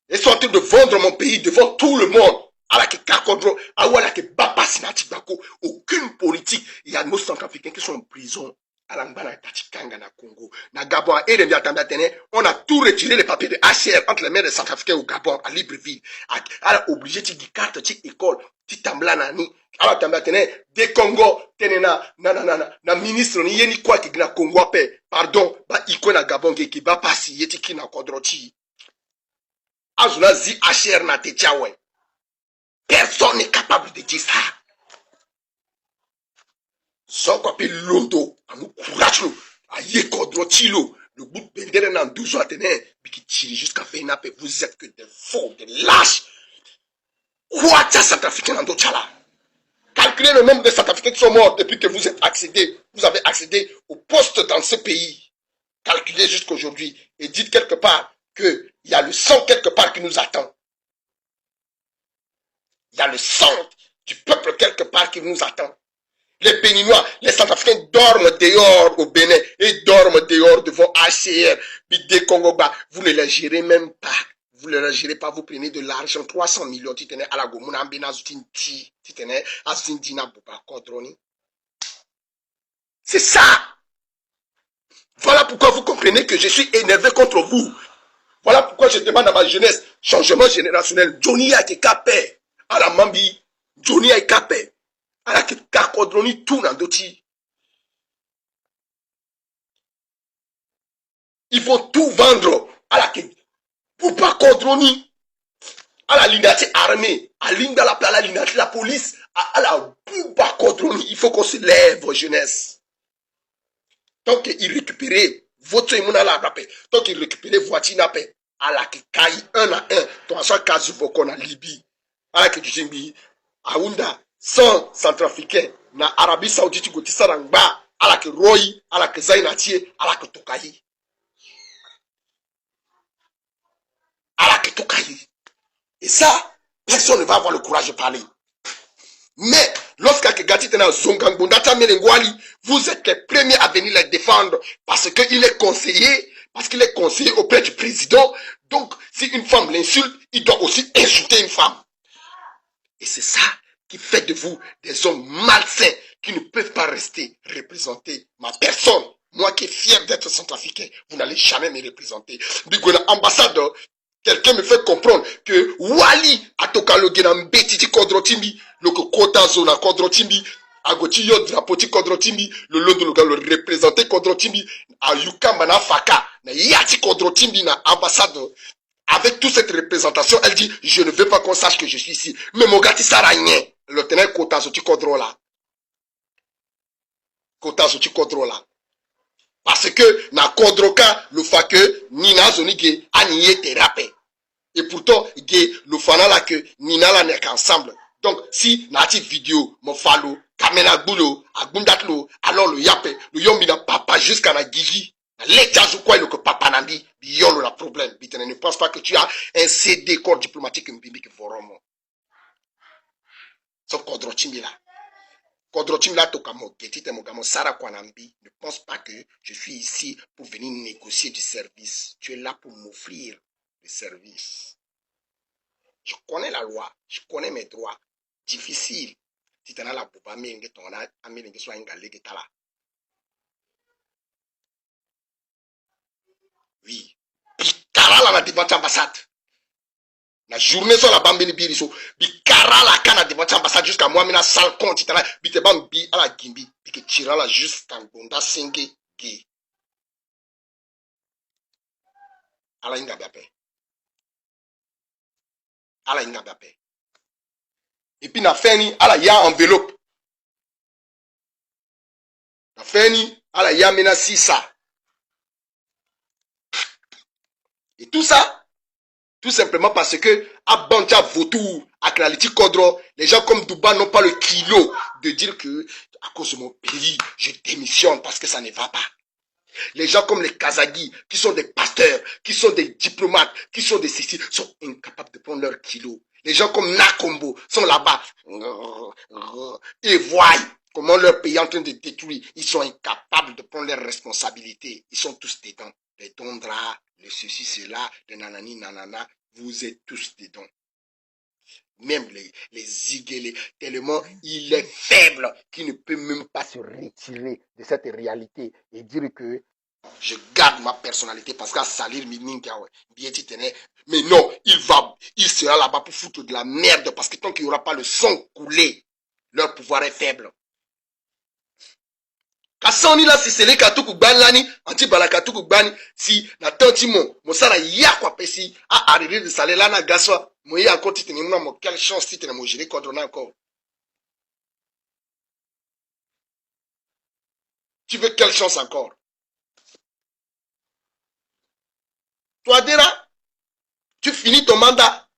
Ils sont en train de vendre mon pays devant tout le monde. À la qui kakodro, à la qui baba sinatibako. Aucune politique. Il y a nos Centrafricains qui sont en prison. À l'Angbana, Tachikanga, na Congo, na Gabon, et de Miatambatene, on a tout retiré les papiers de HCR entre les mains des Centrafricains au Gabon, à Libreville. À la obligé, tu dis carte, tu école, tu tambla nani. À la Tambatene, des Congo, tenena, na ministre, ni yeni quoi qui na Congo paix. Pardon, ba iko na Gabon, qui ba passi, yeti ki na kodroti. Azula zi HCR na techawe. Personne n'est capable de dire ça. Sans quoi l'auto, à mon courage, à Yekodrotilo, le bout de Bendere dans 12 ans, qui tire jusqu'à Fenape, vous êtes que des faux, des lâches. Quoi, ça, Centrafricain dans d'autres là? Calculez le nombre de Centrafricains qui sont morts depuis que vous avez accédé au poste dans ce pays. Calculez jusqu'aujourd'hui et dites quelque part qu'il y a le sang quelque part qui nous attend. Il y a le sang du peuple quelque part qui nous attend. Les Béninois, les Centrafricains dorment dehors au Bénin et dorment dehors devant HCR, Bidé Congoba. Vous ne les gérez même pas. Vous ne les gérez pas. Vous prenez de l'argent, 300 millions. Tu tenais à la Gomuna, tu tenais à Zindina Bouba Kodroni. C'est ça. Voilà pourquoi vous comprenez que je suis énervé contre vous. Voilà pourquoi je demande à ma jeunesse, changement générationnel. Johnny a été capé. à la mambi, Johnny a capé, à la kakodroni tout dans d'autres. Il faut tout vendre à la pour pas kodroni, à la linati armée, à l'inda la linati la police, à la pouba kodroni. Il faut qu'on se lève, jeunesse. Tant qu'il récupérait votre émouna la rappel, tant qu'il récupérait voiture na paix, à la qui caille un à un, ton soit casu vokon en Libye, à la qui du jimbi, à Ounda, sans centrafricain, na Arabie Saoudite, goti sarangba, à la qui Roy, à la qui Zainatier, à la qui Tokayi. À la qui Tokayi. Et ça, personne ne va avoir le courage de parler. Mais, lorsqu'il Gati tena Zongangbondata Melengwali, vous êtes les premiers à venir les défendre parce qu'il est conseiller, auprès du président. Donc, si une femme l'insulte, il doit aussi insulter une femme. Et c'est ça qui fait de vous des hommes malsains qui ne peuvent pas rester représenter ma personne. Moi qui est fier d'être centrafricain, vous n'allez jamais me représenter. Bigona ambassadeur, quelqu'un me fait comprendre que Wali atokaloge na mbetiti kodrotimbi, loko kota zona kodrotimbi, agoti yo drapoti kodrotimbi, le londo le représenter kodrotimbi, a yukamba na faka, na yati kodrotimbi na ambassadeur. Avec toute cette représentation, elle dit, je ne veux pas qu'on sache que je suis ici. Mais mon gars, ça rien. Le tenant kota zoti kodrola. Kota zoti kodrola. Parce que, na kodroka, le fa que, nina zonige, aniye te rappé. Et pourtant, le fana là que Nina là n'est qu'ensemble. Donc, si nati vidéo, mon falo, kamena boulot, agundatlo, alors le yape, le yombi na papa jusqu'à la gigi. L'état quoi le que papa n'a dit, biolo la problème. Bitene ne pense pas que tu as un CD corps diplomatique mbibi que voromo. So kodrochimbi là. Kodrochimbi là tokamo, getite mogamo, Sarah Kwanambi, ne pense pas que je suis ici pour venir négocier du service. Tu es là pour m'offrir le service. Je connais la loi, je connais mes droits. Difficile. Si tu as la bouba, mais tu as un soit un galé qui est là. Oui. Bikara la débat ambassade. La journée sur la bambine biriso. Bikara la kana débat ambassade jusqu'à moi, mais la salle compte. Si tu as bite bambi à la gimbi. Bike tira la jusqu'à Gonda Senge Gay. Ala inga biape. Ala inga biape. Et puis na feni ala ya enveloppe. Na feni ala ya mena sisa. Et tout ça, tout simplement parce que à Banja Vautour, à Kraliti Kodro, les gens comme Duba n'ont pas le kilo de dire que à cause de mon pays, je démissionne parce que ça ne va pas. Les gens comme les Kazaghi, qui sont des pasteurs, qui sont des diplomates, qui sont des ceci, sont incapables de prendre leur kilo. Les gens comme Nakombo sont là-bas et voient comment leur pays est en train de détruire. Ils sont incapables de prendre leurs responsabilités. Ils sont tous dedans. Les tondras, le ceci, cela, les nanani, nanana, vous êtes tous dedans. Même les Iguélés, tellement il est faible qu'il ne peut même pas se retirer de cette réalité et dire que je garde ma personnalité parce qu'à salir mais non, il sera là-bas pour foutre de la merde parce que tant qu'il n'y aura pas le sang coulé, leur pouvoir est faible. Kasoni là si c'est les katuku banlani, anti balakatuku bani, si na tantimo, mosala yakwa pesi, a arrivé de saler là na gaswa, moye encore titene mo quelle chance titene mo gérer cordona encore. Tu veux quelle chance encore? Toi Dera, tu finis ton mandat,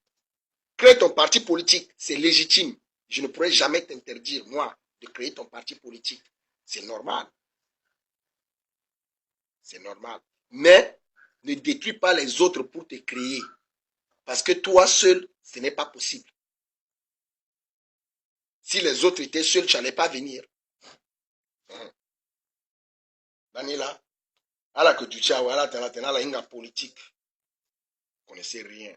crée ton parti politique, c'est légitime. Je ne pourrais jamais t'interdire, moi, de créer ton parti politique. C'est normal. C'est normal. Mais ne détruis pas les autres pour te créer. Parce que toi seul, ce n'est pas possible. Si les autres étaient seuls, tu n'allais pas venir. Daniela, alors que tu as la inga politique. Vous ne connaissez rien.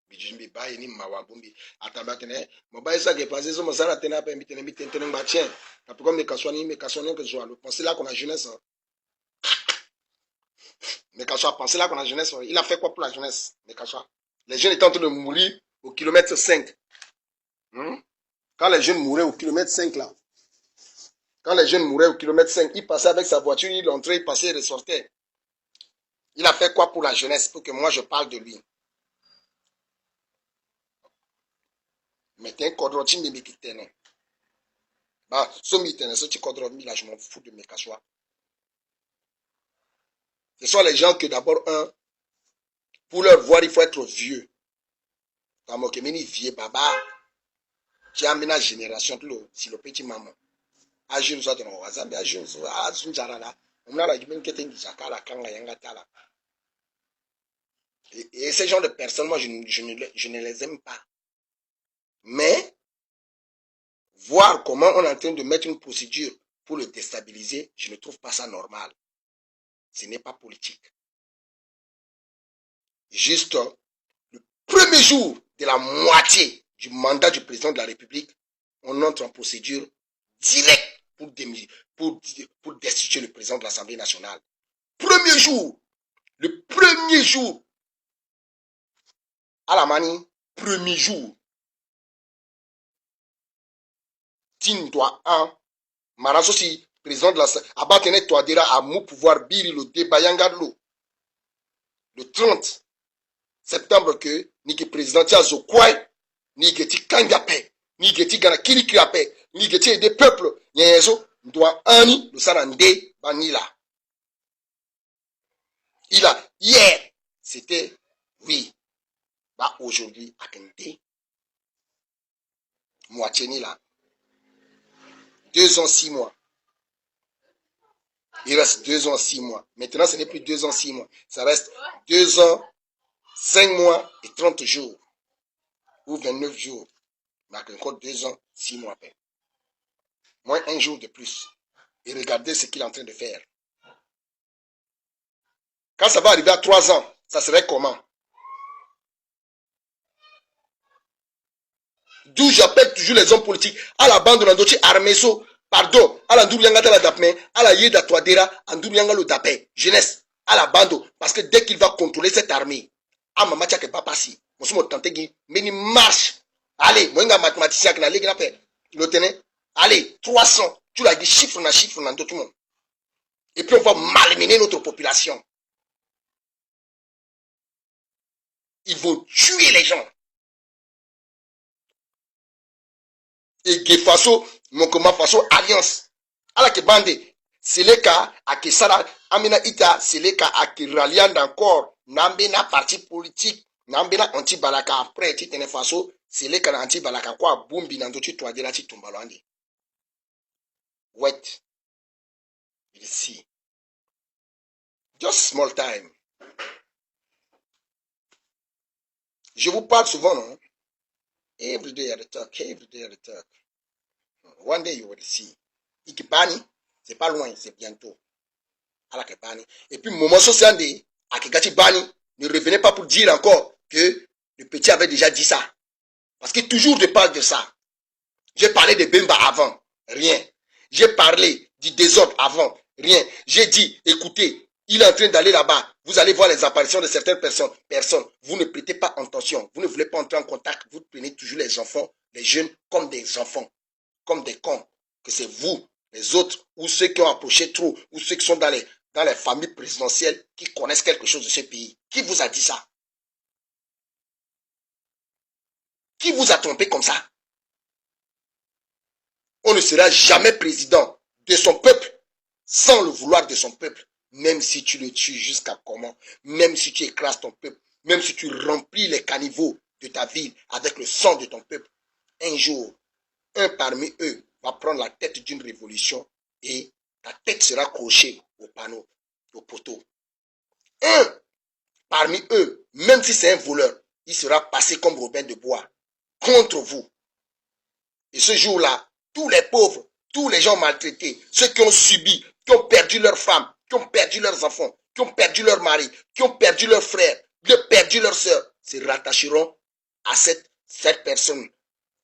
Bijimbi baye ni mawabumbi atabatene mobile ça que passer sur mosala tena pa mbitene mbitene mbachien après comme les kaswani mais kaswani que joie le penser là qu'on a jeunesse mais kaswa penser là qu'on a jeunesse il a fait quoi pour la jeunesse mais kaswa les jeunes étaient en train de mourir au kilomètre 5. Quand les jeunes mouraient au kilomètre 5 là. Quand les jeunes mouraient au kilomètre 5, il passait avec sa voiture, il entrait, il passait, il ressortait. Il a fait quoi pour la jeunesse, pour que moi je parle de lui? Mais t'es un kodroti mimikitene. Bah, ce mitene, ce petit kodroti là, je m'en fous de mes cachois. Ce sont les gens que d'abord, pour leur voir, il faut être vieux. Dans mon kemini vieux, baba, qui a amené la génération, si le petit maman. Ajun soit dans le wazambi, ajun soit, ajun jarala. On a la jumelle qui était une zakala, kanga yangatala. Et ces genre de personnes, moi, je ne les aime pas. Mais, voir comment on est en train de mettre une procédure pour le déstabiliser, je ne trouve pas ça normal. Ce n'est pas politique. Juste le premier jour de la moitié du mandat du président de la République, on entre en procédure directe pour destituer le président de l'Assemblée nationale. Premier jour, le premier jour, à la manie, premier jour, Tin doit un, Maraso si président de l'Assemblée, abatene Touadéra à mon pouvoir biri le débat yangadlo. Le 30 septembre que, ni que président tia zokwai, ni que ti kangape, ni que ti gana kirikirape, ni que ti des peuples, nyezo, doit ani, le sarande, banila. Il a, hier, c'était, oui, bah aujourd'hui, à Kente, moitié ni là. 2 ans, 6 mois. Il reste 2 ans, 6 mois. Maintenant, ce n'est plus 2 ans, 6 mois. Ça reste 2 ans, 5 mois et 30 jours. Ou 29 jours. Mais encore 2 ans, 6 mois à peine. Moins 1 jour de plus. Et regardez ce qu'il est en train de faire. Quand ça va arriver à 3 ans, ça serait comment? D'où j'appelle toujours les hommes politiques à la bande de l'Andochi Armeso. Pardon, à la Ndoubianga la Dapme, à la Yeda Touadéra, à Ndoubianga le Dapé, jeunesse, à la bande, parce que dès qu'il va contrôler cette armée, à ma macha que pas passer, moi je me tente mais il marche. Allez, moi un mathématicien qui n'a pas fait, le tenez, allez, 300, tu l'as dit chiffre, dans tout le monde. Et puis on va malmener notre population. Ils vont tuer les gens. Et Gefaso, Mokoma Faso, Alliance. Alors que bande, c'est le cas à que Sara Amina Ita, c'est le cas à que Ralian encore, Nambena parti politique, Nambena anti-balaka après, Titene Faso, c'est le cas anti-balaka quoi, Boumbi Nandochi Touadéra Titumbalandi. Wait. You see. Just small time. Je vous parle souvent, non? Every day at the talk, every day at the talk. One day you will see. Ikibani, c'est pas loin, c'est bientôt. À la Kebani. Et puis, moment social de Akigati Bani, ne revenez pas pour dire encore que le petit avait déjà dit ça. Parce que toujours je parle de ça. J'ai parlé de Bemba avant, rien. J'ai parlé du désordre avant, rien. J'ai dit, écoutez, il est en train d'aller là-bas. Vous allez voir les apparitions de certaines personnes. Vous ne prêtez pas attention. Vous ne voulez pas entrer en contact. Vous prenez toujours les enfants, les jeunes, comme des enfants, comme des cons. Que c'est vous, les autres, ou ceux qui ont approché trop, ou ceux qui sont dans les familles présidentielles, qui connaissent quelque chose de ce pays. Qui vous a dit ça? Qui vous a trompé comme ça? On ne sera jamais président de son peuple sans le vouloir de son peuple. Même si tu le tues jusqu'à comment, même si tu écrases ton peuple, même si tu remplis les caniveaux de ta ville avec le sang de ton peuple, un jour, un parmi eux va prendre la tête d'une révolution et ta tête sera crochée au panneau, au poteau. Un parmi eux, même si c'est un voleur, il sera passé comme Robin de Bois contre vous. Et ce jour-là, tous les pauvres, tous les gens maltraités, ceux qui ont subi, qui ont perdu leurs femmes, qui ont perdu leurs enfants, qui ont perdu leur mari, qui ont perdu leurs frères, qui ont perdu leurs sœurs, se rattacheront à cette personne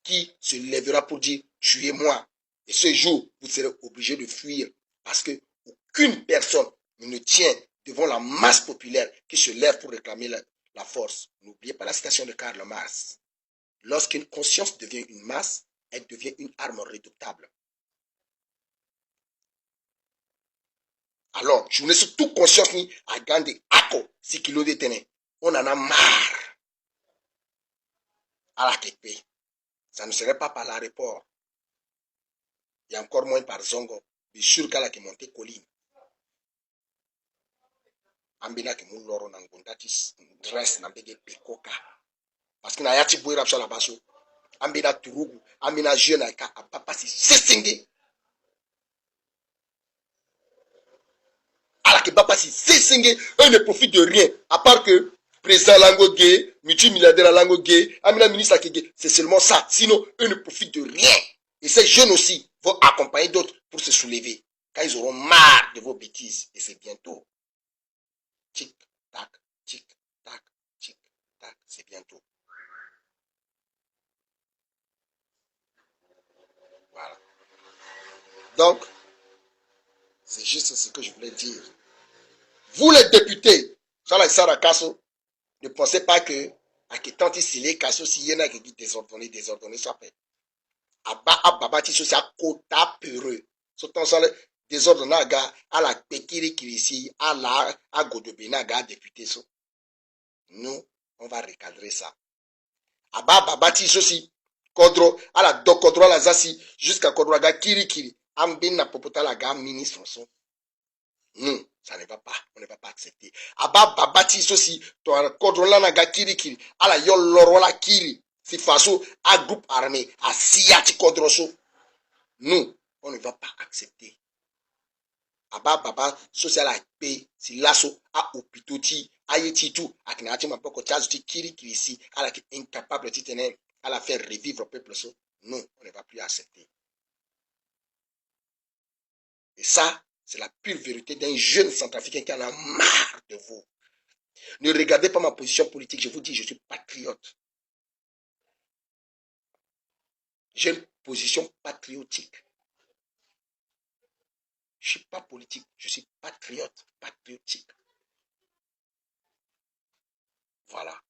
qui se lèvera pour dire « tuez-moi ». Et ce jour, vous serez obligé de fuir parce que aucune personne ne tient devant la masse populaire qui se lève pour réclamer la force. N'oubliez pas la citation de Karl Marx. Lorsqu'une conscience devient une masse, elle devient une arme redoutable. Alors, je ne suis tout conscience ni à gagner ako si kilo de tenez. On en a marre. À la Képé. Ça ne serait pas par l'aéroport. Il y a encore moins par Zongo. Je suis sûr qu'à la qui monte colline. Ambina qui mou loro nangondatis dress nambege pekoka. Parce que na yati boy rapsa la baso. Ambina turugu, ambina jeune aka papa si sesingi. Alors que papa si sesingi, eux ne profitent de rien à part que président Lango gay, multimilliardaire Lango gay, ambina ministre gay, c'est seulement ça. Sinon eux ne profitent de rien. Et ces jeunes aussi vont accompagner d'autres pour se soulever quand ils auront marre de vos bêtises et c'est bientôt. Tic tac, tic tac, tic tac, c'est bientôt. Voilà. Donc, c'est juste ce que je voulais dire. Vous les députés, ne pensez pas que à que tant ici les cas si y en a qui dit désordonné, ça fait. Ababati so ça quota peureux. Surtout ça désordonné à la pékiri qui ici à la à Godobena député so. Nous, on va recadrer ça. Ababati so si Kodro à la do Kodro à la zasi jusqu'à Kodro ga kiri ambin na popota la ga ministre so. Non, ça ne va pas. On ne va pas accepter. Aba babati sosi, to kodrola na ga kiri. Ala yo lorola kiri. Si faso a groupe armé, a siati kodroso. Non, on ne va pas accepter. Aba baba sosi ala pe, si lasso a opitoti, a yeti tout, a kinati ma poko chazuti kiri si, ala ki incapable titene, ala faire revivre le peuple so. Non, on ne va plus accepter. Et ça, c'est la pure vérité d'un jeune centrafricain qui en a marre de vous. Ne regardez pas ma position politique, je vous dis, je suis patriote. J'ai une position patriotique. Je ne suis pas politique, je suis patriote, patriotique. Voilà.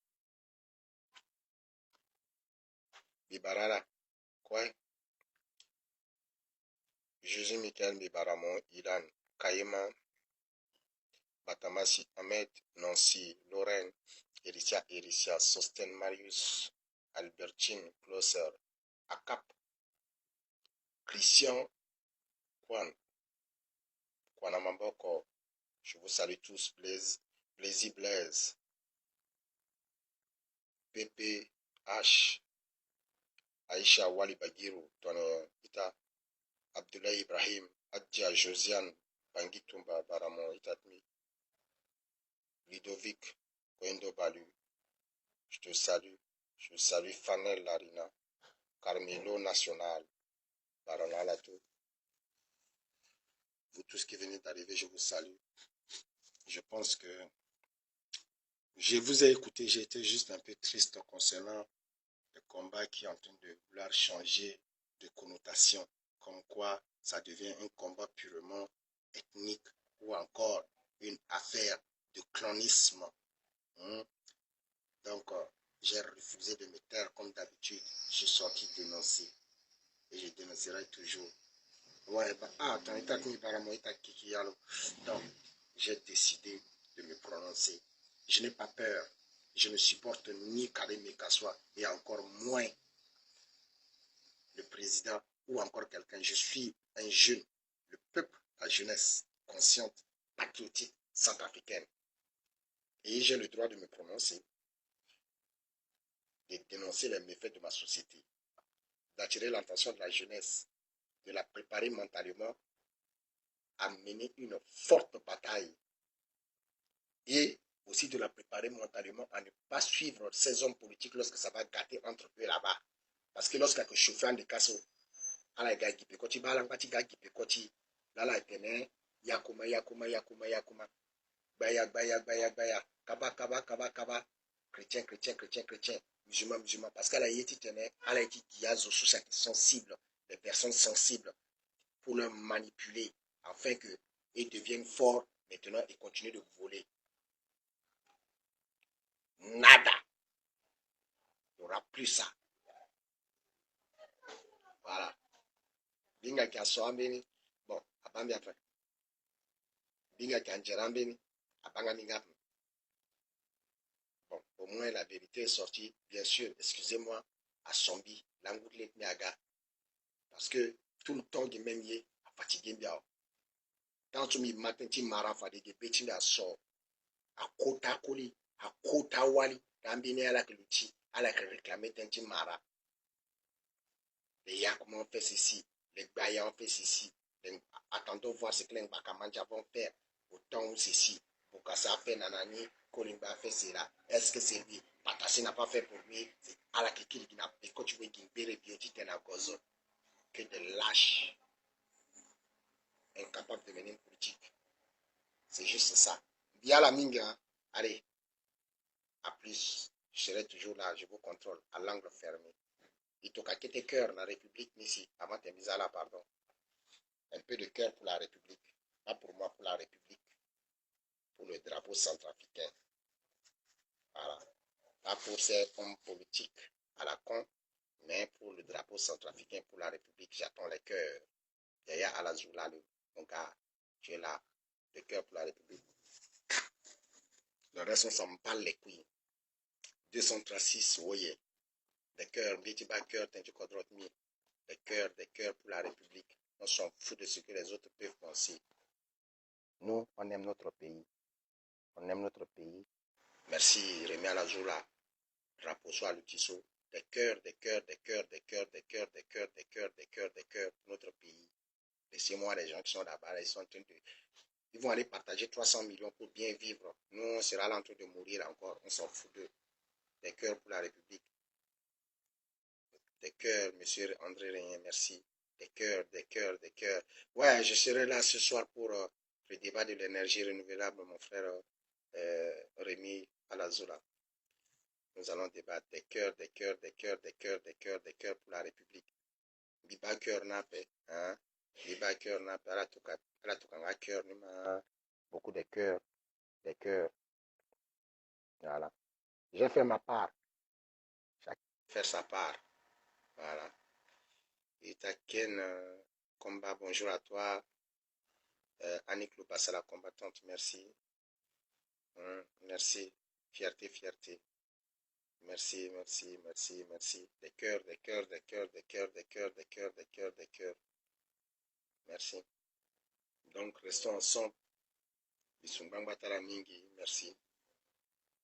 Bibarara, quoi? Jésus Michael Bibaramon, Ilan, Kayema, Batamasi, Ahmed, Nancy, Lorraine, Ericia, Sosten, Marius, Albertine, Closer, Akap, Christian, Kwanamamboko, je vous salue tous, Blaise, Pepe, H, Aisha Wali Bagiru, Ita, Abdullah Ibrahim, Adja Josiane, Bangitumba, Baramon, Itatmi, Ludovic, Gwendo Balu, je te salue. Je salue Fanel Larina, Carmelo National, Barana Lato. Vous tous qui venez d'arriver, je vous salue. Je pense que je vous ai écouté, j'ai été juste un peu triste concernant le combat qui est en train de vouloir changer de connotation, comme quoi ça devient un combat purement ethnique ou encore une affaire de clonisme. Donc, j'ai refusé de me taire comme d'habitude. J'ai sorti dénoncer et je dénoncerai toujours. Ouais, donc, j'ai décidé de me prononcer. Je n'ai pas peur. Je ne supporte ni Karim Kassoua et encore moins le président ou encore quelqu'un. Je suis un jeune, le peuple, la jeunesse consciente, patriotique, centrafricaine. Et j'ai le droit de me prononcer, de dénoncer les méfaits de ma société, d'attirer l'attention de la jeunesse, de la préparer mentalement à mener une forte bataille et aussi de la préparer mentalement à ne pas suivre ces hommes politiques lorsque ça va gâter entre eux là-bas. Parce que lorsqu'il y a que chauffeur de casse, à la gars qui peut côté, balangati gars qui peut côté, là la tenait, yakuma, baya, kaba, chrétien, musulman, parce qu'elle a été tenue, elle a été guiazo sur cette sensible, les personnes sensibles, pour leur manipuler, afin qu'ils deviennent forts maintenant et continuent de voler. Nada. Il n'y aura plus ça. Voilà. Binga qui a soambini. Bon, abambi après. Binga qui a njerambini. Abanga minga. Bon, au moins la vérité est sortie. Bien sûr, excusez-moi, à Sombi, l'angoulé miaga. Parce que tout le temps de même yé, à fatiguer bien. Quand tu m'y matin, tu m'as rafadé des petits à sort. À kota koli, à kota wali, d'ambiner à la clouti, à la réclamer tinti mara. Les Yakoum ont fait ceci, les Baya ont fait ceci. Attendons voir ce que les Bakamanja vont faire. Autant où ceci, pour que ça fait nanani, Kolimba a fait cela. Est-ce que c'est lui? Patassi n'a pas fait pour lui. C'est à la kiki qui n'a pas fait. Quand tu veux qu'il bere bioti tena gozo. Que de lâches, incapables de mener une politique. C'est juste ça. Via la minga, allez, à plus. Je serai toujours là, je vous contrôle, à l'angle fermé. Il toca que tes cœurs dans la République, ici, avant de mise là, pardon. Un peu de cœur pour la République. Pas pour moi, pour la République. Pour le drapeau centrafricain. Voilà. Pas pour ces hommes politiques à la con, mais pour le drapeau centrafricain, pour la République. J'attends les cœurs. Yaya Alazoula, mon gars, tu es là. Le cœur pour la République. Le reste, on s'en parle les couilles. 236, voyez. Des cœurs, Bitiba cœur, Tintu Kodrot Mi. Des cœurs pour la République. On s'en fout de ce que les autres peuvent penser. Nous, on aime notre pays. On aime notre pays. Merci, Rémi Alazoula. Raposo à l'Utiso. Des cœurs, des cœurs, des cœurs, des cœurs, des cœurs, des cœurs, des cœurs, des cœurs, des cœurs pour notre pays. Laissez-moi les gens qui sont là-bas, ils sont en train de... Ils vont aller partager 300 millions pour bien vivre. Nous, on sera là en train de mourir encore. On s'en fout d'eux. Des cœurs pour la République. Des cœurs, monsieur André Rien, merci. Des cœurs, des cœurs, des cœurs. Ouais, je serai là ce soir pour le débat de l'énergie renouvelable, mon frère Rémi Alazoula. Nous allons débattre des cœurs, des cœurs, des cœurs, des cœurs, des cœurs, des cœurs pour la République. Biba cœur nappe, hein? Biba cœur nappe, à la tukanga cœur, beaucoup de cœurs, des cœurs. Voilà. J'ai fait ma part. Chacun fait sa part. Voilà. Et Taken Combat, bonjour à toi. Annick Loubassa, la combattante, merci. Merci. Fierté, fierté. Merci, merci, merci, merci. Des cœurs, des cœurs, des cœurs, des cœurs, des cœurs, des cœurs, des cœurs, des cœurs. Merci. Donc, restons ensemble. Bisumba Batara Mingi, merci.